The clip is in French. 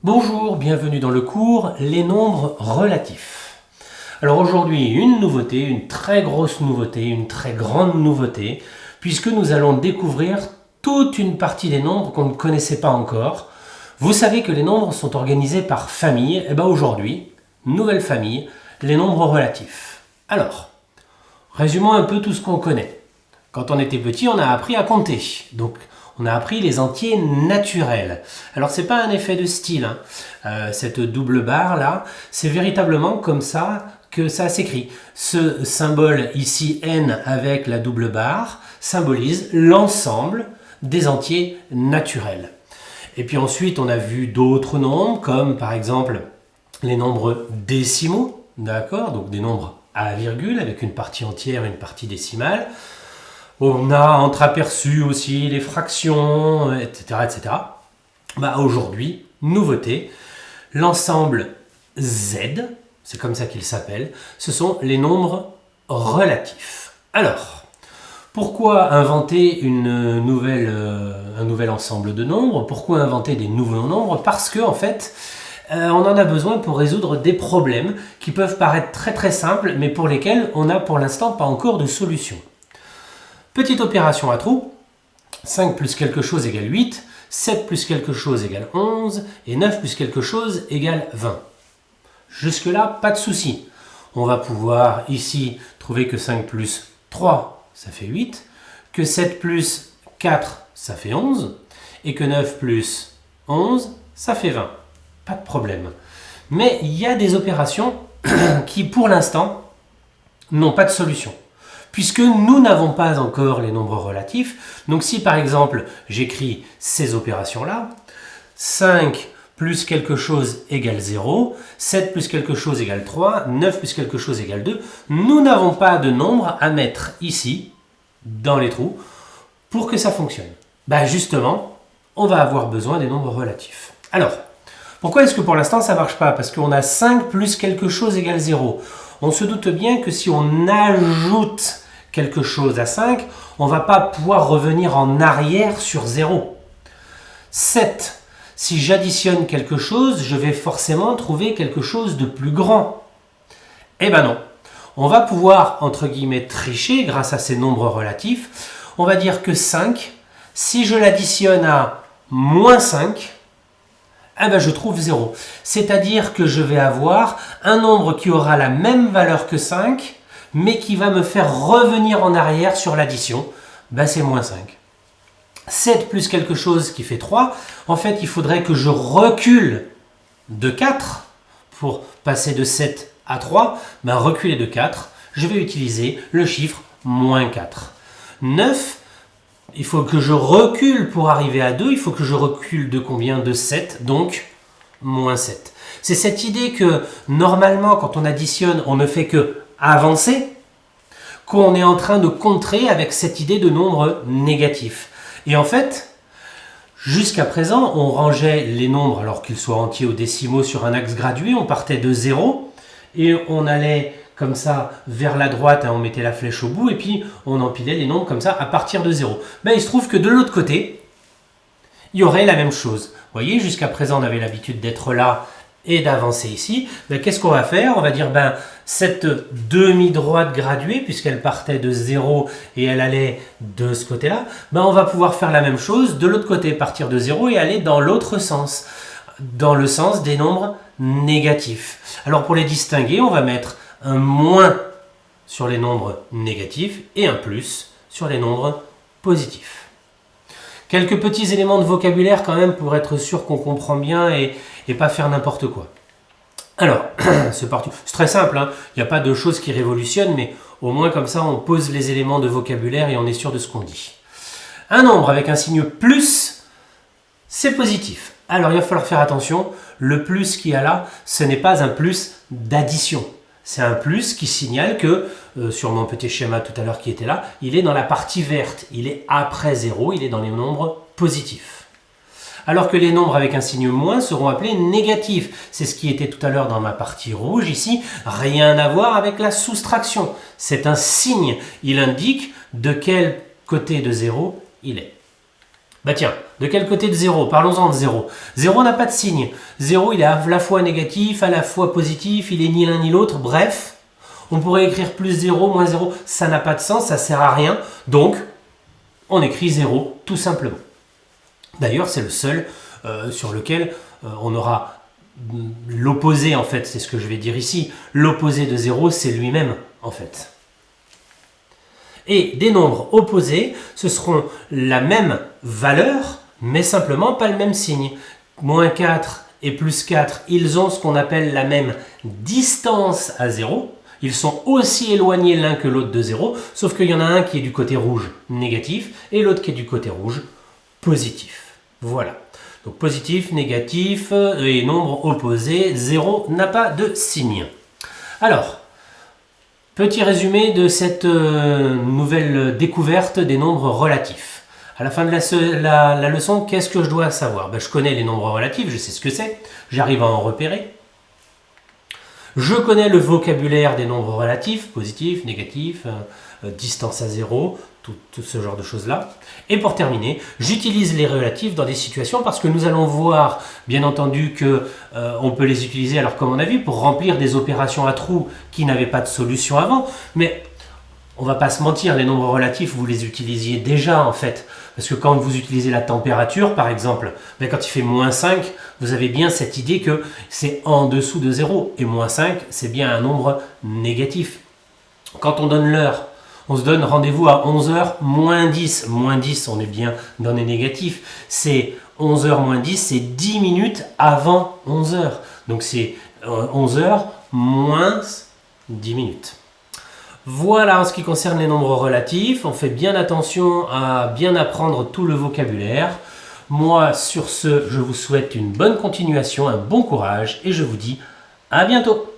Bonjour, bienvenue dans le cours Les nombres relatifs. Alors aujourd'hui, une nouveauté, une très grosse nouveauté, une très grande nouveauté, puisque nous allons découvrir toute une partie des nombres qu'on ne connaissait pas encore. Vous savez que les nombres sont organisés par famille, et bien aujourd'hui, nouvelle famille, les nombres relatifs. Alors, résumons un peu tout ce qu'on connaît. Quand on était petit, on a appris à compter. Donc, on a appris les entiers naturels. Alors, c'est pas un effet de style, cette double barre là, c'est véritablement comme ça que ça s'écrit. Ce symbole ici, n avec la double barre, symbolise l'ensemble des entiers naturels. Et puis ensuite, on a vu d'autres nombres, comme par exemple les nombres décimaux, d'accord, donc des nombres à virgule avec une partie entière et une partie décimale. On a entreaperçu aussi les fractions, etc. etc. Aujourd'hui, nouveauté, l'ensemble Z, c'est comme ça qu'il s'appelle, ce sont les nombres relatifs. Alors, pourquoi inventer un nouvel ensemble de nombres? Pourquoi inventer des nouveaux nombres? Parce que, en fait, on en a besoin pour résoudre des problèmes qui peuvent paraître très très simples, mais pour lesquels on n'a pour l'instant pas encore de solution. Petite opération à trous, 5 plus quelque chose égale 8, 7 plus quelque chose égale 11, et 9 plus quelque chose égale 20. Jusque-là, pas de souci. On va pouvoir ici trouver que 5 plus 3, ça fait 8, que 7 plus 4, ça fait 11, et que 9 plus 11, ça fait 20. Pas de problème. Mais il y a des opérations qui, pour l'instant, n'ont pas de solution. Puisque nous n'avons pas encore les nombres relatifs. Donc si par exemple j'écris ces opérations-là, 5 plus quelque chose égale 0, 7 plus quelque chose égale 3, 9 plus quelque chose égale 2, nous n'avons pas de nombre à mettre ici, dans les trous, pour que ça fonctionne. Justement, on va avoir besoin des nombres relatifs. Alors, pourquoi est-ce que pour l'instant ça ne marche pas? Parce qu'on a 5 plus quelque chose égale 0. On se doute bien que si on ajoute quelque chose à 5, on ne va pas pouvoir revenir en arrière sur 0. 7, si j'additionne quelque chose, je vais forcément trouver quelque chose de plus grand. Eh ben non. On va pouvoir, entre guillemets, tricher grâce à ces nombres relatifs. On va dire que 5, si je l'additionne à moins 5, je trouve 0. C'est-à-dire que je vais avoir un nombre qui aura la même valeur que 5, mais qui va me faire revenir en arrière sur l'addition. C'est moins 5. 7 plus quelque chose qui fait 3. En fait, il faudrait que je recule de 4 pour passer de 7 à 3. Reculer de 4, je vais utiliser le chiffre moins 4. 9, il faut que je recule pour arriver à 2. Il faut que je recule de combien? De 7, donc moins 7. C'est cette idée que normalement, quand on additionne, on ne fait que avancer, qu'on est en train de contrer avec cette idée de nombre négatif. Et en fait, jusqu'à présent, on rangeait les nombres, alors qu'ils soient entiers ou décimaux, sur un axe gradué. On partait de 0 et on allait comme ça vers la droite, on mettait la flèche au bout et puis on empilait les nombres comme ça à partir de 0. Il se trouve que de l'autre côté, il y aurait la même chose. Vous voyez, jusqu'à présent, on avait l'habitude d'être là et d'avancer ici. Qu'est-ce qu'on va faire? On va dire, cette demi-droite graduée, puisqu'elle partait de 0 et elle allait de ce côté-là, on va pouvoir faire la même chose de l'autre côté, partir de 0 et aller dans l'autre sens, dans le sens des nombres négatifs. Alors pour les distinguer, on va mettre un moins sur les nombres négatifs et un plus sur les nombres positifs. Quelques petits éléments de vocabulaire quand même pour être sûr qu'on comprend bien et pas faire n'importe quoi. Alors, c'est parti. C'est très simple, il n'y a pas de choses qui révolutionnent, mais au moins comme ça on pose les éléments de vocabulaire et on est sûr de ce qu'on dit. Un nombre avec un signe plus, c'est positif. Alors il va falloir faire attention, le plus qu'il y a là, ce n'est pas un plus d'addition. C'est un plus qui signale que, sur mon petit schéma tout à l'heure qui était là, il est dans la partie verte, il est après 0, il est dans les nombres positifs. Alors que les nombres avec un signe moins seront appelés négatifs. C'est ce qui était tout à l'heure dans ma partie rouge ici, rien à voir avec la soustraction. C'est un signe, il indique de quel côté de 0 il est. Bah tiens, de quel côté de 0? Parlons-en de 0. 0 n'a pas de signe. 0, il est à la fois négatif, à la fois positif, il est ni l'un ni l'autre. Bref, on pourrait écrire plus 0, moins 0. Ça n'a pas de sens, ça sert à rien. Donc, on écrit 0, tout simplement. D'ailleurs, c'est le seul sur lequel on aura l'opposé, en fait. C'est ce que je vais dire ici. L'opposé de 0, c'est lui-même, en fait. Et des nombres opposés, ce seront la même valeur, mais simplement pas le même signe. Moins 4 et plus 4, ils ont ce qu'on appelle la même distance à 0. Ils sont aussi éloignés l'un que l'autre de 0, sauf qu'il y en a un qui est du côté rouge, négatif, et l'autre qui est du côté rouge, positif. Voilà. Donc positif, négatif, et nombres opposés, 0 n'a pas de signe. Alors, petit résumé de cette nouvelle découverte des nombres relatifs. À la fin de la leçon, qu'est-ce que je dois savoir? Je connais les nombres relatifs, je sais ce que c'est, j'arrive à en repérer. Je connais le vocabulaire des nombres relatifs, positifs, négatifs, distance à 0, tout ce genre de choses-là. Et pour terminer, j'utilise les relatifs dans des situations parce que nous allons voir, bien entendu, qu'on peut les utiliser, alors comme on a vu, pour remplir des opérations à trous qui n'avaient pas de solution avant. Mais on ne va pas se mentir, les nombres relatifs, vous les utilisiez déjà en fait. Parce que quand vous utilisez la température, par exemple, quand il fait moins 5, vous avez bien cette idée que c'est en dessous de 0. Et moins 5, c'est bien un nombre négatif. Quand on donne l'heure, on se donne rendez-vous à 11h moins 10. Moins 10, on est bien dans les négatifs. C'est 11h moins 10, c'est 10 minutes avant 11h. Donc c'est 11h moins 10 minutes. Voilà en ce qui concerne les nombres relatifs. On fait bien attention à bien apprendre tout le vocabulaire. Moi, sur ce, je vous souhaite une bonne continuation, un bon courage et je vous dis à bientôt.